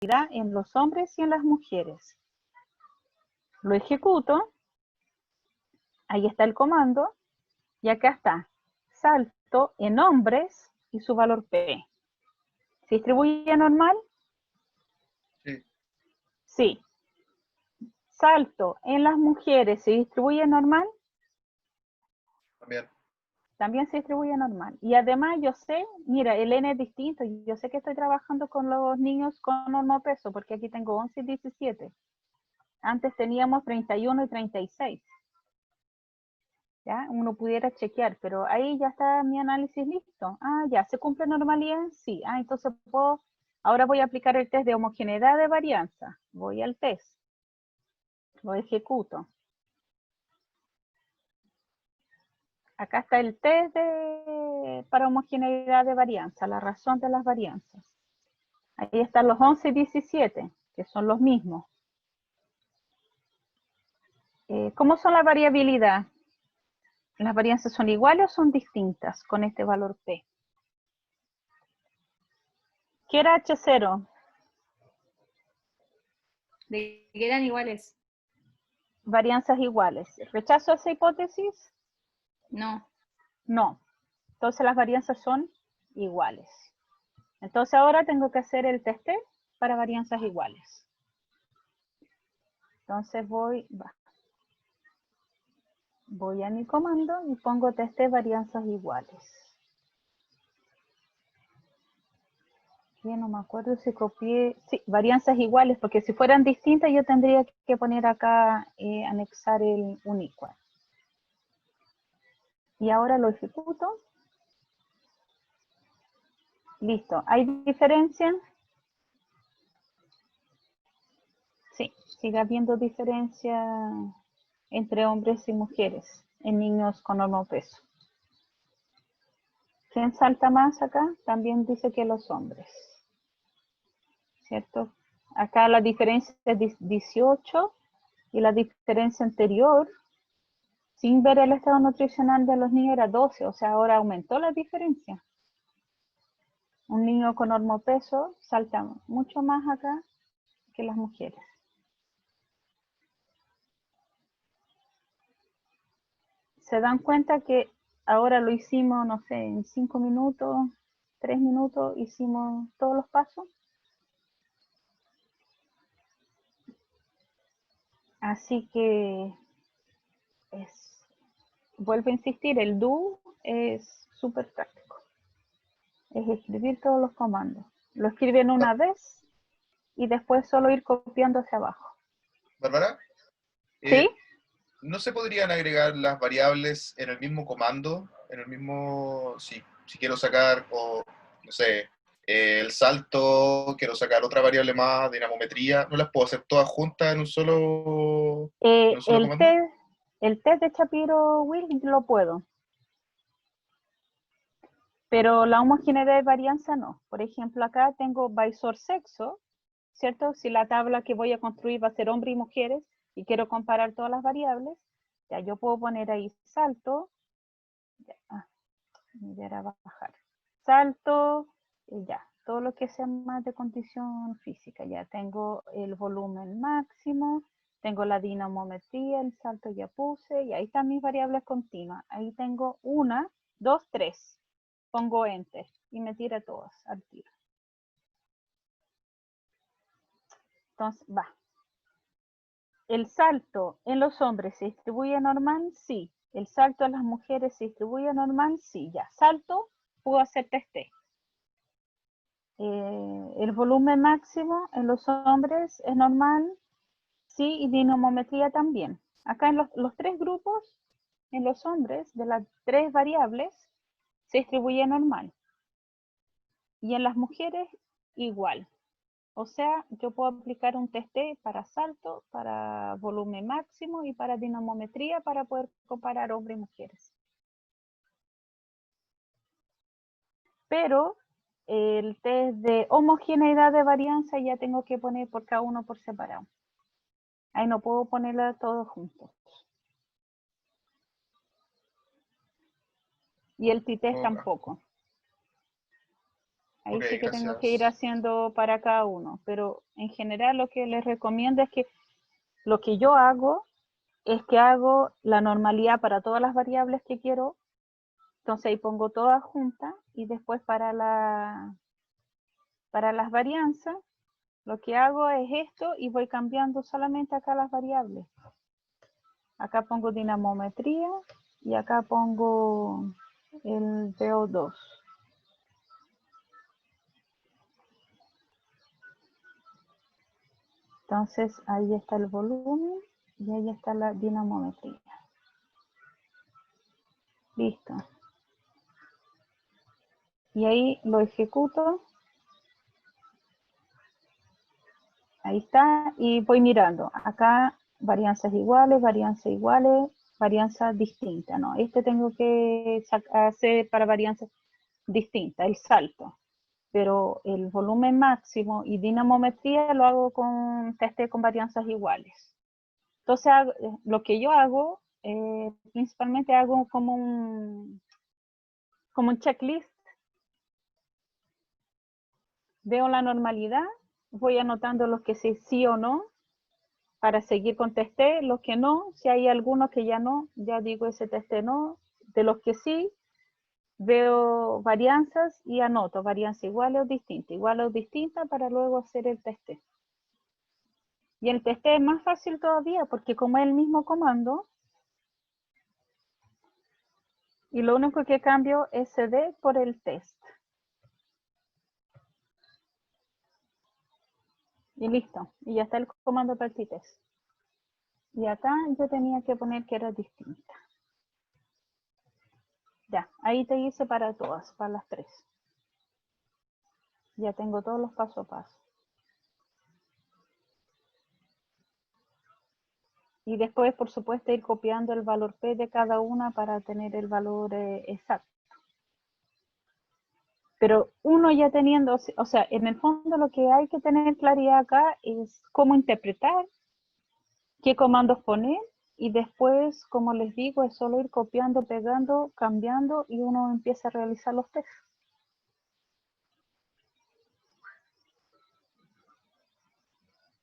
en los hombres y en las mujeres. Lo ejecuto, ahí está el comando, y acá está, salto en hombres y su valor P. ¿Se distribuye normal? Sí. Sí. Salto en las mujeres, ¿se distribuye normal? También. También se distribuye normal. Y además yo sé, mira, el N es distinto. Yo sé que estoy trabajando con los niños con normopeso, porque aquí tengo 11 y 17. Antes teníamos 31 y 36. ¿Ya? Uno pudiera chequear, pero ahí ya está mi análisis listo. Ah, ya, ¿se cumple normalidad? Sí. Ah, entonces ahora voy a aplicar el test de homogeneidad de varianza. Voy al test. Lo ejecuto. Acá está el test para homogeneidad de varianza, la razón de las varianzas. Ahí están los 11 y 17, que son los mismos. ¿Cómo son la variabilidad? ¿Las varianzas son iguales o son distintas con este valor P? ¿Qué era H0? De que eran iguales. Varianzas iguales. ¿Rechazo esa hipótesis? No. No. Entonces las varianzas son iguales. Entonces ahora tengo que hacer el test para varianzas iguales. Entonces voy a mi comando y pongo test de varianzas iguales. Yo no me acuerdo si copié, sí, varianzas iguales, porque si fueran distintas yo tendría que poner acá, anexar el unequal. Y ahora lo ejecuto. Listo, ¿hay diferencia? Sí, sigue habiendo diferencia entre hombres y mujeres en niños con normopeso. ¿Quién salta más acá? También dice que los hombres. ¿Cierto? Acá la diferencia es 18 y la diferencia anterior, sin ver el estado nutricional de los niños, era 12, o sea, ahora aumentó la diferencia. Un niño con normopeso salta mucho más acá que las mujeres. ¿Se dan cuenta que ahora lo hicimos, no sé, en 5 minutos, 3 minutos, hicimos todos los pasos? Así que vuelvo a insistir, el do es súper práctico. Es escribir todos los comandos. Lo escriben una vez y después solo ir copiando hacia abajo. Bárbara, ¿Sí? ¿no se podrían agregar las variables en el mismo comando? En el mismo, si quiero sacar, o no sé, el salto, quiero sacar otra variable más, dinamometría, ¿no las puedo hacer todas juntas en un solo El comando? test de Shapiro-Wilk lo puedo. Pero la homogeneidad de varianza no. Por ejemplo, acá tengo Visor sexo, ¿cierto? Si la tabla que voy a construir va a ser hombres y mujeres y quiero comparar todas las variables, ya yo puedo poner ahí salto, me voy a bajar, salto, ya, todo lo que sea más de condición física, ya tengo el volumen máximo, tengo la dinamometría, el salto ya puse, y ahí están mis variables continuas. Ahí tengo 1, 2, 3. Pongo enter y me tira todas al tiro. Entonces, va. ¿El salto en los hombres se distribuye normal? Sí. ¿El salto en las mujeres se distribuye normal? Sí. Ya. Salto, puedo hacer test. El volumen máximo en los hombres es normal, sí, y dinamometría también. Acá en los tres grupos, en los hombres, de las tres variables, se distribuye normal. Y en las mujeres, igual. O sea, yo puedo aplicar un test para salto, para volumen máximo y para dinamometría para poder comparar hombres y mujeres. Pero el test de homogeneidad de varianza ya tengo que poner por cada uno por separado. Ahí no puedo ponerla todos juntos. Y el t-test tampoco. Ahí Ok, sí que tengo que ir gracias. haciendo para cada uno, pero en general lo que les recomiendo es que lo que yo hago es que hago la normalidad para todas las variables que quiero, entonces ahí pongo todas juntas y después para las varianzas lo que hago es esto y voy cambiando solamente acá las variables. Acá pongo dinamometría y acá pongo el VO2. Entonces ahí está el volumen y ahí está la dinamometría. Listo. Y ahí lo ejecuto. Ahí está. Y voy mirando. Acá varianzas iguales, varianzas distintas. No, este tengo que hacer para varianzas distintas, el salto. Pero el volumen máximo y dinamometría lo hago con teste con varianzas iguales. Entonces, lo que yo hago, principalmente hago como un checklist. Veo la normalidad, voy anotando los que sí o no, para seguir con teste, los que no, si hay algunos que ya no, ya digo ese teste no, de los que sí, veo varianzas y anoto varianza igual o distinta para luego hacer el teste. Y el teste es más fácil todavía porque como es el mismo comando, y lo único que cambio es cd por el test. Y listo, y ya está el comando practices. Y acá yo tenía que poner que era distinta. Ya, ahí te hice para todas, para las tres. Ya tengo todos los paso a paso. Y después, por supuesto, ir copiando el valor P de cada una para tener el valor exacto. Pero uno ya teniendo, o sea, en el fondo lo que hay que tener claridad acá es cómo interpretar, qué comandos poner, y después, como les digo, es solo ir copiando, pegando, cambiando, y uno empieza a realizar los tests.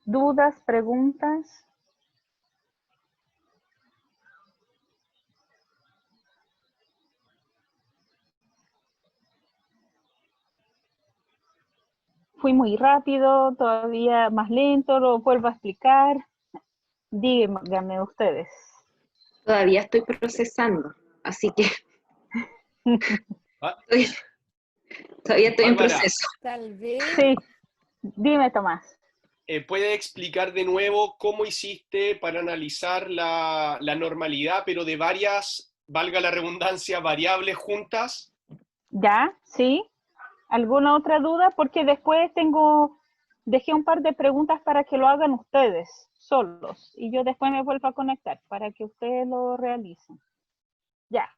¿Dudas, preguntas? Fui muy rápido, todavía más lento, lo vuelvo a explicar. Díganme ustedes. Todavía estoy procesando, así que Ah, estoy- todavía estoy en Bárbara, proceso. Tal vez, Sí, dime Tomás. ¿puede explicar de nuevo cómo hiciste para analizar la normalidad, pero de varias, valga la redundancia, variables juntas? ¿Ya? ¿Sí? ¿Alguna otra duda? Porque después dejé un par de preguntas para que lo hagan ustedes solos y yo después me vuelvo a conectar para que ustedes lo realicen. Ya.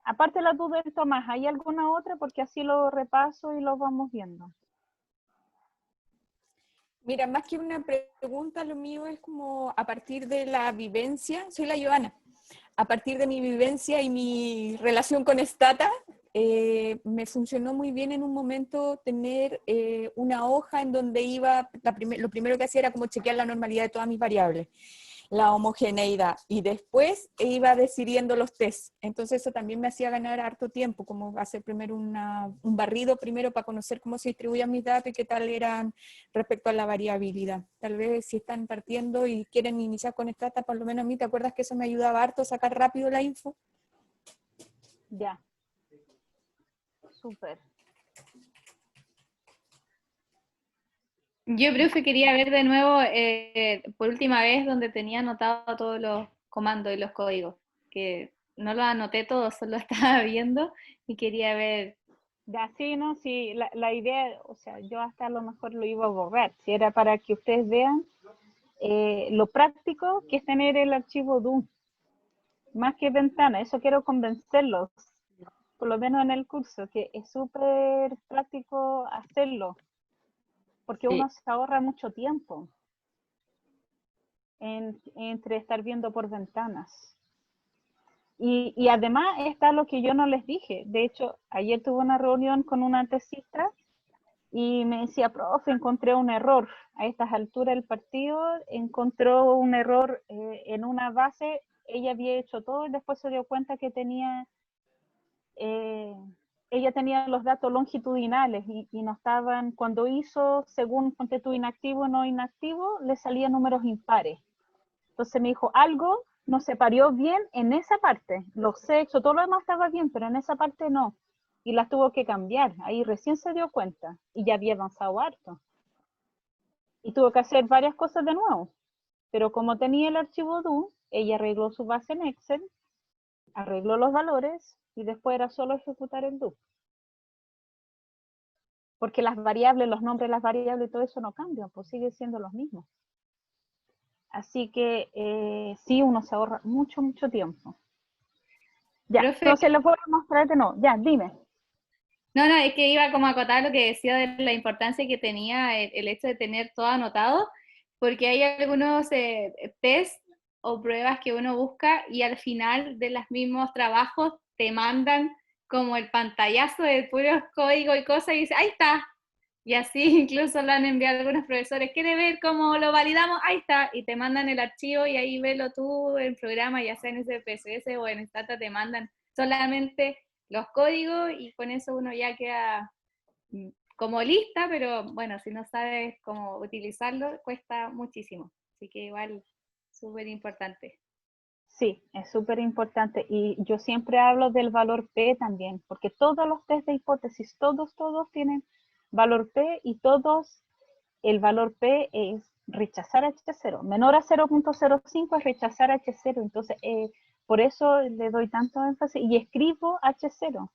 Aparte de la duda del Tomás, ¿hay alguna otra? Porque así lo repaso y lo vamos viendo. mira, más que una pregunta, lo mío es como a partir de la vivencia, soy la Joana, a partir de mi vivencia y mi relación con Stata, me funcionó muy bien en un momento tener una hoja en donde iba, lo primero que hacía era como chequear la normalidad de todas mis variables, la homogeneidad, y después iba decidiendo los tests. Entonces eso también me hacía ganar harto tiempo, como hacer primero un barrido primero para conocer cómo se distribuían mis datos y qué tal eran respecto a la variabilidad. Tal vez si están partiendo y quieren iniciar con Stata, por lo menos a mí, ¿te acuerdas que eso me ayudaba harto a sacar rápido la info? Ya. Súper. Yo, profe, quería ver de nuevo, por última vez, donde tenía anotado todos los comandos y los códigos, que no los anoté todos, solo estaba viendo y quería ver. Ya, sí, ¿no? Sí, la idea, o sea, yo hasta a lo mejor lo iba a borrar, si era para que ustedes vean lo práctico que es tener el archivo DOM, más que ventana, eso quiero convencerlos, por lo menos en el curso, que es súper práctico hacerlo, porque Sí. uno se ahorra mucho tiempo entre estar viendo por ventanas. Y además está lo que yo no les dije. De hecho, ayer tuve una reunión con una tesista y me decía, profe, encontré un error. A estas alturas del partido encontró un error en una base, ella había hecho todo y después se dio cuenta que tenía, ella tenía los datos longitudinales y no estaban, cuando hizo, según ponte tú inactivo o no inactivo, le salían números impares. Entonces me dijo, algo no se parió bien en esa parte, los sexos, todo lo demás estaba bien, pero en esa parte no. Y las tuvo que cambiar, ahí recién se dio cuenta, y ya había avanzado harto. Y tuvo que hacer varias cosas de nuevo, pero como tenía el archivo DO, ella arregló su base en Excel, arregló los valores, y después era solo ejecutar el DO. Porque las variables, los nombres de las variables y todo eso no cambian, pues siguen siendo los mismos. Así que sí, uno se ahorra mucho, mucho tiempo. Ya, Profe, entonces les voy a mostrar de nuevo. Ya, dime. no, es que iba como a acotar lo que decía de la importancia que tenía el hecho de tener todo anotado, porque hay algunos test o pruebas que uno busca y al final de los mismos trabajos te mandan como el pantallazo de puros códigos y cosas y dice, ahí está. Y así incluso lo han enviado algunos profesores, ¿quiere ver cómo lo validamos? Ahí está. Y te mandan el archivo y ahí velo tú en programa, ya sea en SPSS o en Stata, te mandan solamente los códigos y con eso uno ya queda como lista, pero bueno, si no sabes cómo utilizarlo, cuesta muchísimo. Así que igual, súper importante. Sí, es súper importante. Y yo siempre hablo del valor P también, porque todos los test de hipótesis, todos tienen valor P y todos, el valor P es rechazar H0. Menor a 0.05 es rechazar H0. Entonces, por eso le doy tanto énfasis y escribo H0.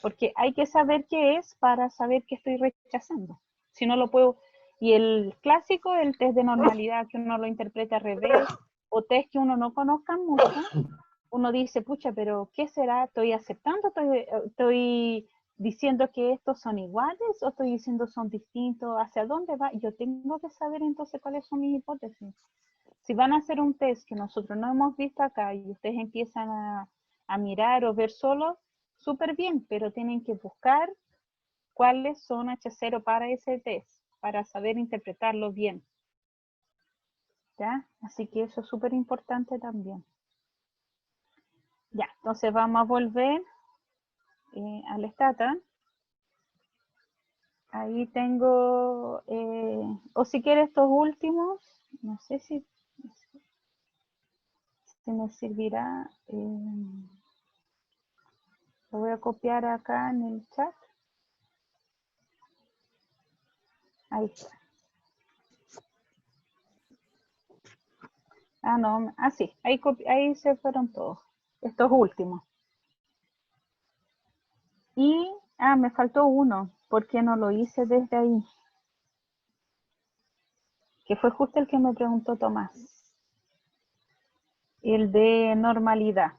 Porque hay que saber qué es para saber qué estoy rechazando. Si no lo puedo, y el clásico, el test de normalidad, que uno lo interpreta al revés, o test que uno no conozca mucho, uno dice, pucha, pero ¿qué será? ¿Estoy aceptando? ¿Estoy diciendo que estos son iguales o estoy diciendo son distintos? ¿Hacia dónde va? Yo tengo que saber entonces cuáles son mis hipótesis. Si van a hacer un test que nosotros no hemos visto acá y ustedes empiezan a mirar o ver solo, súper bien, pero tienen que buscar cuáles son H0 para ese test, para saber interpretarlo bien. ¿Ya? Así que eso es súper importante también. Ya, entonces vamos a volver al Stata. Ahí tengo, o si quieres estos últimos, no sé si me servirá. Lo voy a copiar acá en el chat. Ahí está. Ah, no, sí, ahí se fueron todos, estos últimos. Y, me faltó uno, porque no lo hice desde ahí. Que fue justo el que me preguntó Tomás. El de normalidad.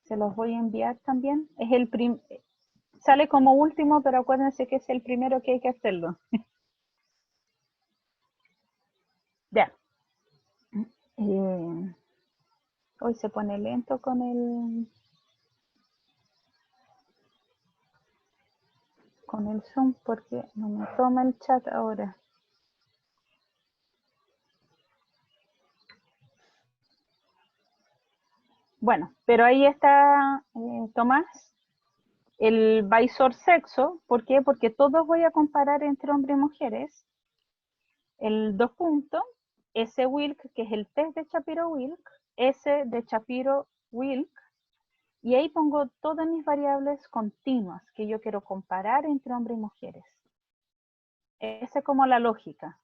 Se los voy a enviar también. Es sale como último, pero acuérdense que es el primero que hay que hacerlo. Ya. Hoy se pone lento con el Zoom porque no me toma el chat ahora. Bueno, pero ahí está Tomás, el visor sexo. ¿Por qué? Porque todos voy a comparar entre hombres y mujeres. El 2 puntos, S-Wilk, que es el test de Shapiro-Wilk, S de Shapiro-Wilk, y ahí pongo todas mis variables continuas que yo quiero comparar entre hombres y mujeres. Esa es como la lógica.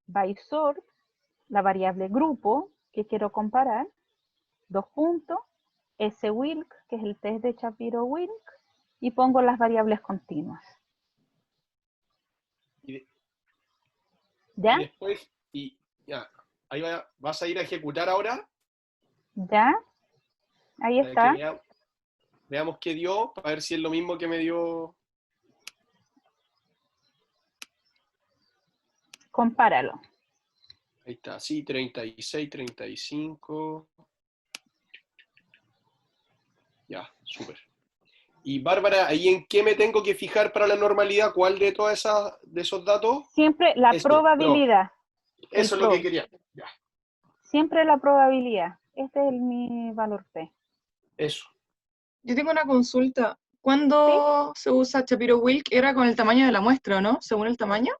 Visor, la variable grupo que quiero comparar, 2 puntos, S-Wilk, que es el test de Shapiro-Wilk, y pongo las variables continuas. ¿Ya? Y después, ya, ahí vas a ir a ejecutar ahora. ¿Ya? Ahí Para está. que veamos qué dio, para ver si es lo mismo que me dio. Compáralo. Ahí está, sí, 36, 35. Ya, súper. Y Bárbara, ¿ahí en qué me tengo que fijar para la normalidad? ¿Cuál de de esos datos? Siempre la Este, pro. probabilidad. El Eso es lo pro. que quería. Ya, Siempre la probabilidad. Este es mi valor P. eso. Yo tengo una consulta. ¿Sí? ¿Cuándo se usa Shapiro-Wilk? ¿Era con el tamaño de la muestra, o no? Según el tamaño.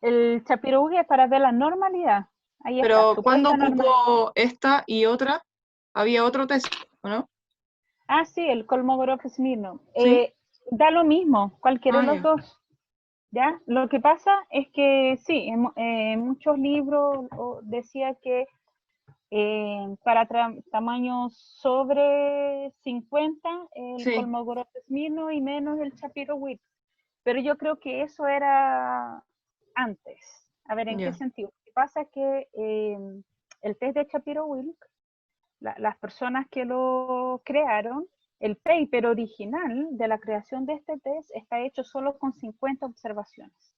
El Shapiro-Wilk es para ver la normalidad. Ahí está, Pero ¿cuándo supuesta normalidad. ocupo esta y otra? Había otro test, ¿o no? Ah, sí, el Kolmogorov-Smirnov. Sí. Da lo mismo, cualquiera de Ah, los ya. dos. ¿Ya? Lo que pasa es que sí, en muchos libros decía que para tamaños sobre 50, el Sí, Kolmogorov-Smirnov y menos el Shapiro-Wilk. Pero yo creo que eso era antes. A ver, ¿en qué ya. sentido? Lo que pasa es que el test de Shapiro-Wilk, las personas que lo crearon, el paper original de la creación de este test está hecho solo con 50 observaciones.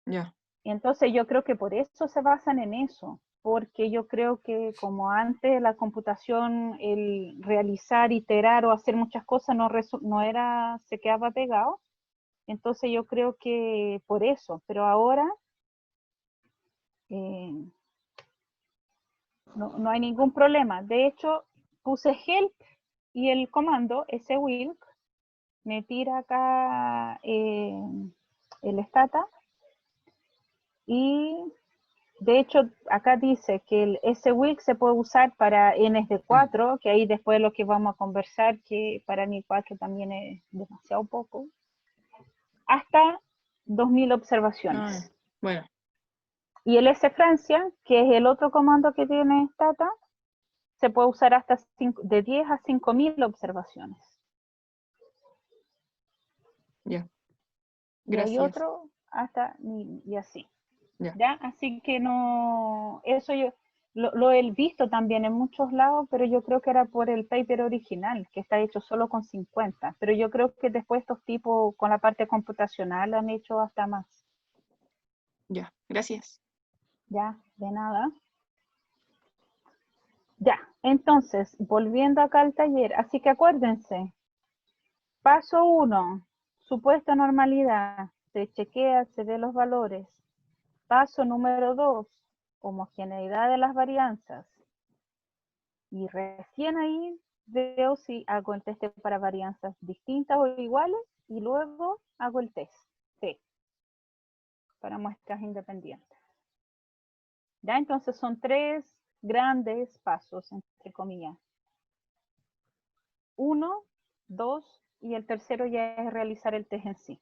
Ya. Y entonces yo creo que por eso se basan en eso, porque yo creo que como antes la computación, el realizar, iterar o hacer muchas cosas no era, se quedaba pegado, entonces yo creo que por eso, pero ahora no hay ningún problema. De hecho, puse help y el comando swilk me tira acá el stata y de hecho acá dice que el swilk se puede usar para ns de 4, que ahí después lo que vamos a conversar, que para mí 4 también es demasiado poco, hasta 2000 observaciones. Bueno, Y el sFrancia, que es el otro comando que tiene stata, se puede usar hasta de 10 a 5000 observaciones. ya. Y hay Gracias. otro hasta y así. Ya. ¿Ya? Así que no, eso yo lo he visto también en muchos lados, pero yo creo que era por el paper original, que está hecho solo con 50. Pero yo creo que después estos tipos con la parte computacional han hecho hasta más. Ya. Gracias. Ya, de nada. Ya, entonces, volviendo acá al taller, así que acuérdense, paso 1, supuesta normalidad, se chequea, se ve los valores. Paso número 2, homogeneidad de las varianzas. Y recién ahí veo si hago el test para varianzas distintas o iguales y luego hago el test T para muestras independientes. Ya, entonces son 3 grandes pasos, entre comillas. 1, 2 y el tercero ya es realizar el test en sí.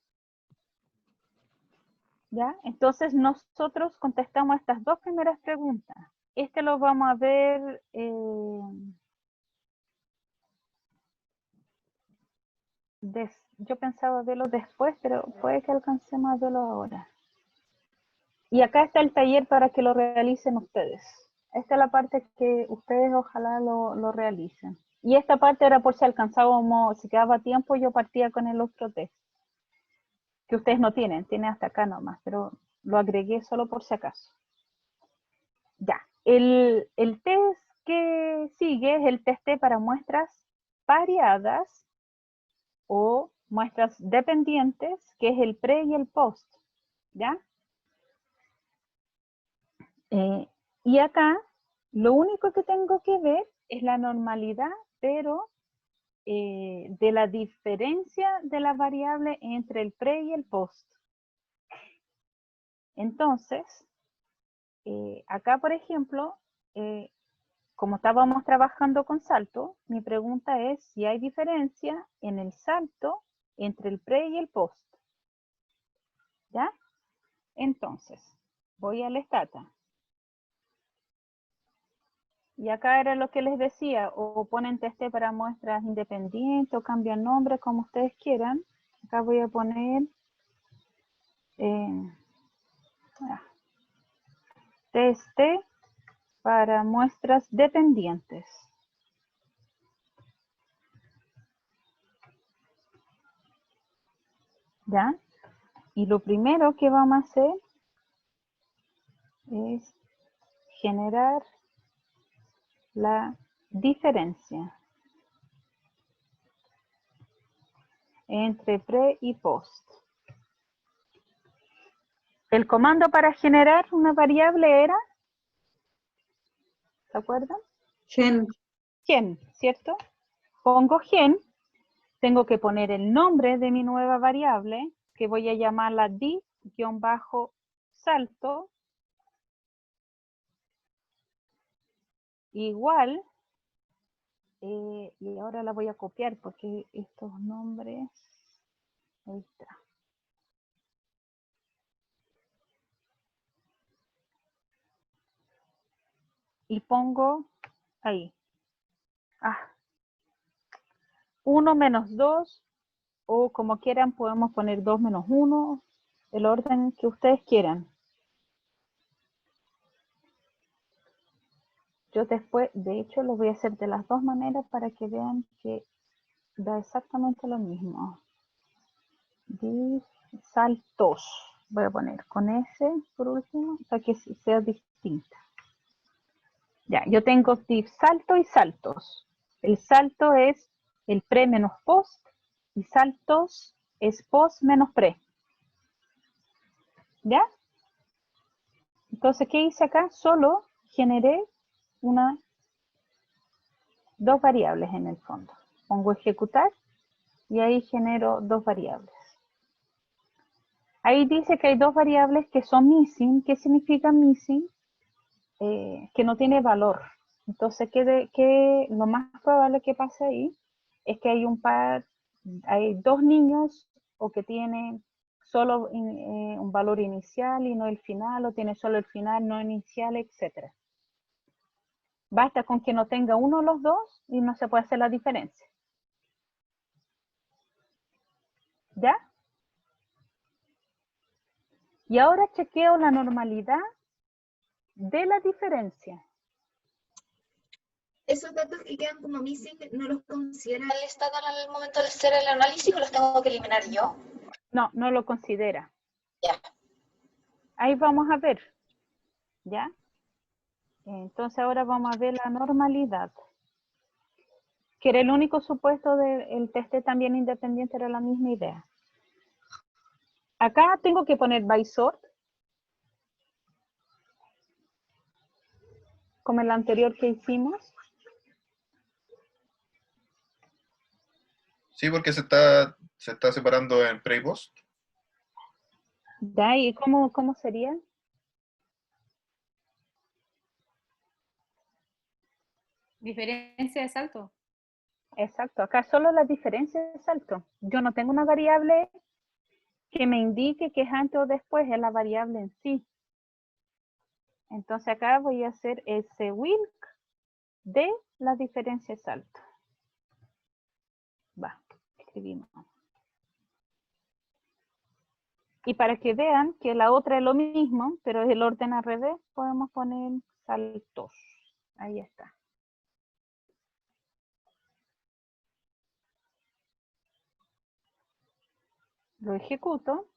¿Ya? Entonces nosotros contestamos estas 2 primeras preguntas. Este lo vamos a ver yo pensaba verlo después, pero puede que alcancemos a verlo ahora. Y acá está el taller para que lo realicen ustedes. Esta es la parte que ustedes ojalá lo realicen. Y esta parte era por si alcanzábamos, si quedaba tiempo, yo partía con el otro test. Que ustedes no tienen hasta acá nomás, pero lo agregué solo por si acaso. Ya, el test que sigue es el test para muestras variadas o muestras dependientes, que es el pre y el post, ¿ya? Y acá, lo único que tengo que ver es la normalidad, pero de la diferencia de la variable entre el pre y el post. Entonces, acá, por ejemplo, como estábamos trabajando con salto, mi pregunta es si hay diferencia en el salto entre el pre y el post. ¿Ya? Entonces, voy al stata. Y acá era lo que les decía, o ponen test para muestras independientes, o cambian nombre, como ustedes quieran. Acá voy a poner test para muestras dependientes. ¿Ya? Y lo primero que vamos a hacer es generar la diferencia. entre pre y post. El comando para generar una variable era, ¿se acuerdan? Gen. Gen, ¿cierto? Pongo gen, tengo que poner el nombre de mi nueva variable, que voy a llamarla div-salto, igual, y ahora la voy a copiar porque estos nombres, ahí está. Y pongo ahí. 1 menos 2, o como quieran podemos poner 2 menos 1, el orden que ustedes quieran. Yo después, de hecho, lo voy a hacer de las dos maneras para que vean que da exactamente lo mismo. Div saltos. Voy a poner con S por último, para que sea distinta. Ya, yo tengo div salto y saltos. El salto es el pre menos post y saltos es post menos pre. ¿Ya? Entonces, ¿qué hice acá? Solo generé dos variables en el fondo. Pongo ejecutar y ahí genero dos variables. Ahí dice que hay dos variables que son missing. ¿Qué significa missing? Que no tiene valor. Entonces, lo más probable que pase ahí es que hay dos niños o que tienen solo un valor inicial y no el final, o tiene solo el final, no inicial, etc. Basta con que no tenga uno de los dos y no se puede hacer la diferencia. ¿Ya? Y ahora chequeo la normalidad de la diferencia. ¿Esos datos que quedan como missing no los considera el Stata en el momento de hacer el análisis o los tengo que eliminar yo? No, no lo considera. Ya. Ahí vamos a ver. ¿Ya? Entonces ahora vamos a ver la normalidad. Que era el único supuesto del test también independiente, era la misma idea. Acá tengo que poner by sort, como el anterior que hicimos. Sí, porque se está separando en pre y post. ¿Ya? ¿Y cómo sería? Diferencia de salto. Exacto, acá solo la diferencia de salto. Yo no tengo una variable que me indique que es antes o después, es la variable en sí. Entonces acá voy a hacer ese wilk de la diferencia de salto. Va, escribimos. Y para que vean que la otra es lo mismo, pero es el orden al revés, podemos poner saltos. Ahí está. Lo ejecuto.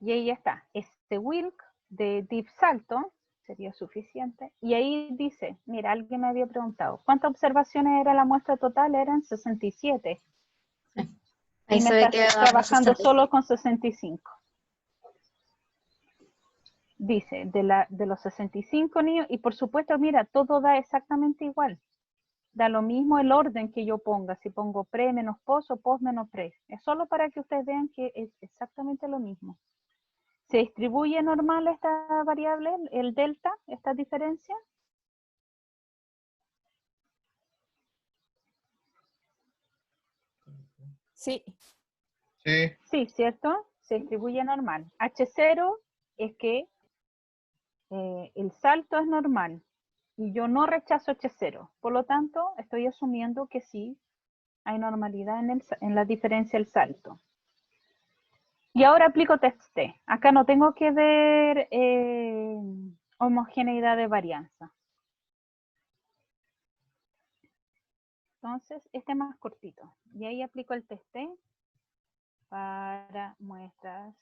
Y ahí está. Este wilk de div salto sería suficiente. Y ahí dice, mira, alguien me había preguntado, ¿cuántas observaciones era la muestra total? Eran 67. Ahí Y se me ve está que trabajando solo con 65. Dice, de los 65 niños, y por supuesto, mira, todo da exactamente igual. Da lo mismo el orden que yo ponga, si pongo pre menos post o post menos pre. Es solo para que ustedes vean que es exactamente lo mismo. ¿Se distribuye normal esta variable, el delta, esta diferencia? Sí. Sí, Sí, ¿cierto? Se distribuye normal. H0 es que el salto es normal y yo no rechazo H0. Por lo tanto, estoy asumiendo que sí hay normalidad en la diferencia del salto. Y ahora aplico test T. Acá no tengo que ver homogeneidad de varianza. Entonces, este es más cortito. Y ahí aplico el test T para muestras.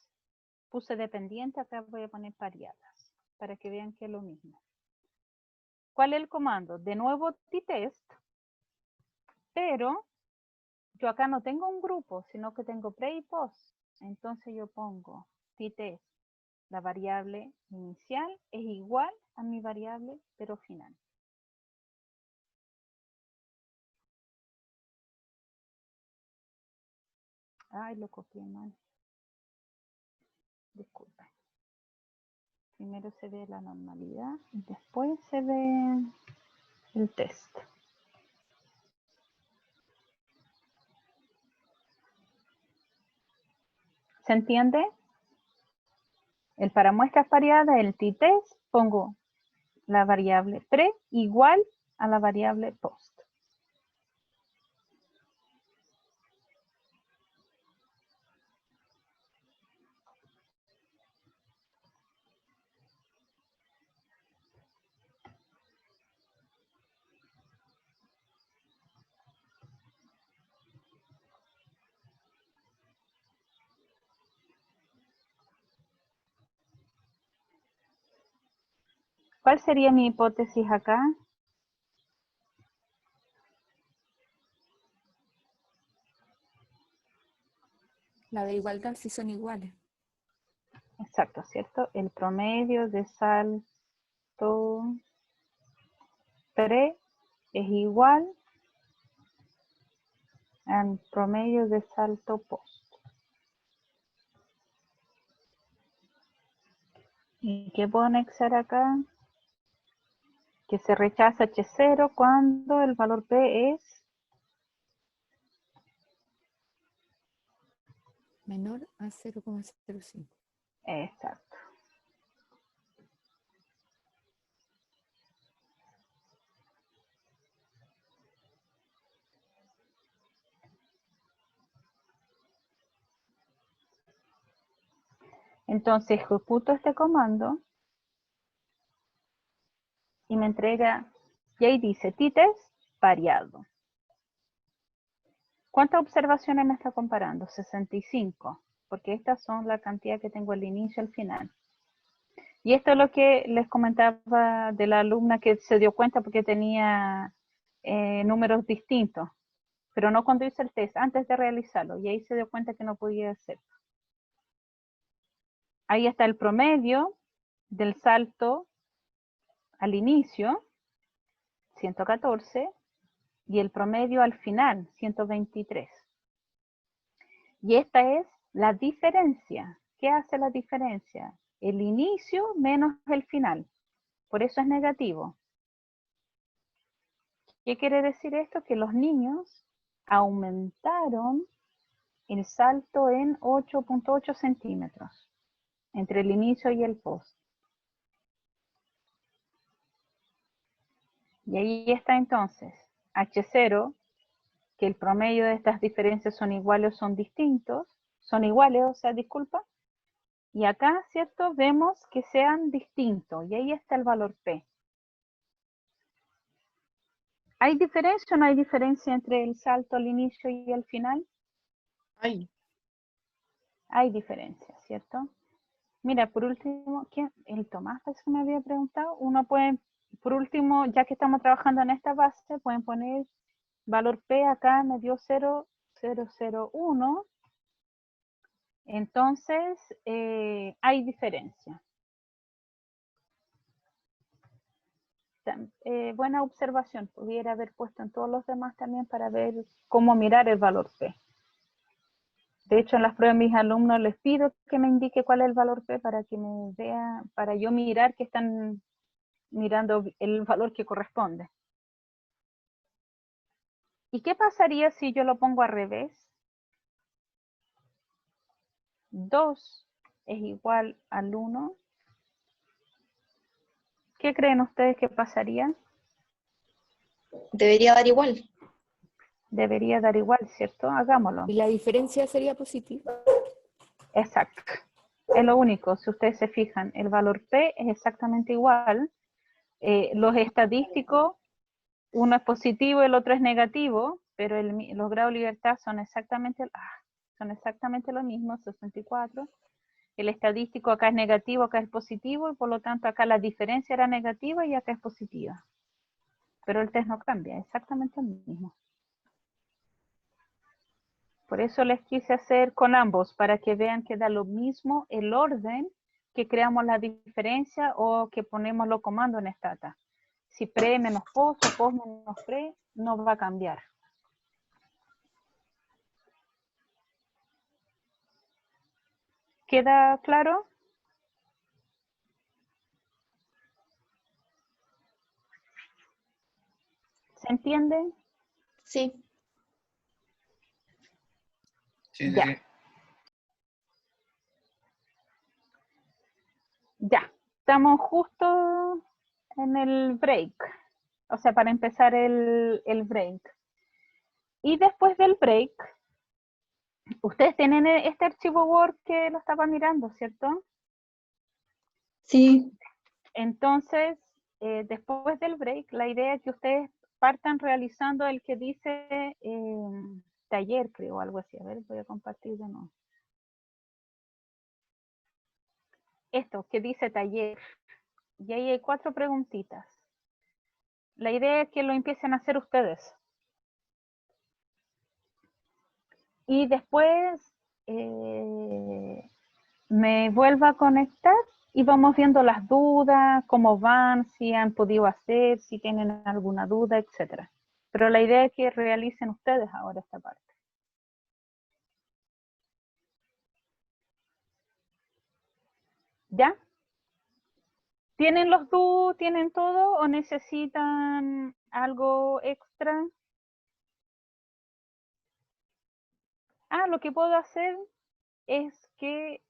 Puse dependiente, acá voy a poner variadas, para que vean que es lo mismo. ¿Cuál es el comando? De nuevo t-test, pero yo acá no tengo un grupo, sino que tengo pre y post. Entonces yo pongo t-test, la variable inicial es igual a mi variable pero final. Ay, lo copié mal. Disculpen. Primero se ve la normalidad y después se ve el test. ¿Se entiende? El para muestras variadas, el t-test, pongo la variable pre igual a la variable post. ¿Cuál sería mi hipótesis acá? La de igualdad si son iguales. Exacto, ¿cierto? El promedio de salto pre es igual al promedio de salto post. ¿Y qué puedo anexar acá? Que se rechaza H0 cuando el valor P es Menor a 0,05. exacto. Entonces ejecuto este comando y me entrega, y ahí dice t-test variado. ¿Cuántas observaciones me está comparando? 65, porque estas son la cantidad que tengo al inicio y al final. Y esto es lo que les comentaba de la alumna que se dio cuenta porque tenía números distintos, pero no cuando hice el test, antes de realizarlo, y ahí se dio cuenta que no podía hacer. Ahí está el promedio del salto al inicio, 114, y el promedio al final, 123. Y esta es la diferencia. ¿Qué hace la diferencia? El inicio menos el final. Por eso es negativo. ¿Qué quiere decir esto? Que los niños aumentaron el salto en 8.8 centímetros entre el inicio y el post. Y ahí está entonces H0, que el promedio de estas diferencias son iguales o son distintos, son iguales, o sea, disculpa. Y acá, ¿cierto? Vemos que sean distintos y ahí está el valor P. ¿Hay diferencia o no hay diferencia entre el salto al inicio y al final? Ay, Hay diferencia, ¿cierto? Mira, por último, ¿quién? El Tomás parece que me había preguntado. Uno puede, por último, ya que estamos trabajando en esta base, pueden poner valor P acá, me dio 0,001. Entonces, hay diferencia. Buena observación. Pudiera haber puesto en todos los demás también para ver cómo mirar el valor P. De hecho, en las pruebas de mis alumnos les pido que me indique cuál es el valor P para que me vea, para yo mirar que están mirando el valor que corresponde. ¿Y qué pasaría si yo lo pongo al revés? 2 es igual al 1. ¿Qué creen ustedes que pasaría? Debería dar igual. Debería dar igual, ¿cierto? Hagámoslo. Y la diferencia sería positiva. Exacto. Es lo único, si ustedes se fijan, el valor P es exactamente igual. Los estadísticos, uno es positivo, el otro es negativo, pero los grados de libertad son exactamente lo mismo, 64. El estadístico acá es negativo, acá es positivo, y por lo tanto acá la diferencia era negativa y acá es positiva. pero el test no cambia, exactamente el mismo. Por eso les quise hacer con ambos, para que vean que da lo mismo el orden que creamos la diferencia o que ponemos los comandos en Stata. Si pre menos post o post menos pre, no va a cambiar. ¿Queda claro? ¿Se entiende? Sí. Sí, sí, Ya. sí. Ya, estamos justo en el break. O sea, para empezar el break. Y después del break, ustedes tienen este archivo Word que lo estaba mirando, ¿cierto? Sí. Entonces, después del break, la idea es que ustedes partan realizando el que dice taller, creo, algo así. A ver, voy a compartir de nuevo. Esto, que dice taller. Y ahí hay 4 preguntitas. La idea es que lo empiecen a hacer ustedes. Y después me vuelvo a conectar y vamos viendo las dudas, cómo van, si han podido hacer, si tienen alguna duda, etc. Pero la idea es que realicen ustedes ahora esta parte. ¿Ya? ¿Tienen los do, tienen todo o necesitan algo extra? Ah, lo que puedo hacer es que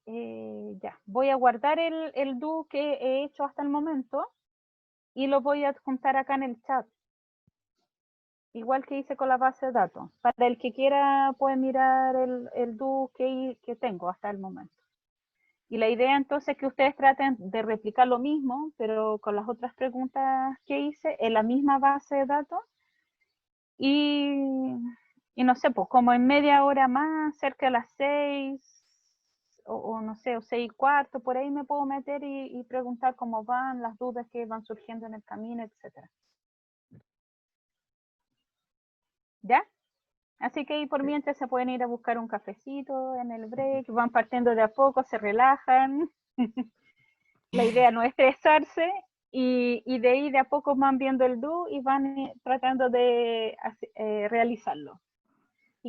ya, voy a guardar el do que he hecho hasta el momento y lo voy a adjuntar acá en el chat. Igual que hice con la base de datos. Para el que quiera puede mirar el do que tengo hasta el momento. Y la idea entonces es que ustedes traten de replicar lo mismo, pero con las otras preguntas que hice en la misma base de datos. Y no sé, pues como en media hora más, cerca de las 6, o no sé, o 6:15, por ahí me puedo meter y preguntar cómo van, las dudas que van surgiendo en el camino, etcétera. ¿Ya? Así que ahí por mientras se pueden ir a buscar un cafecito en el break, van partiendo de a poco, se relajan. La idea no es estresarse y de ahí de a poco van viendo el do y van tratando de realizarlo.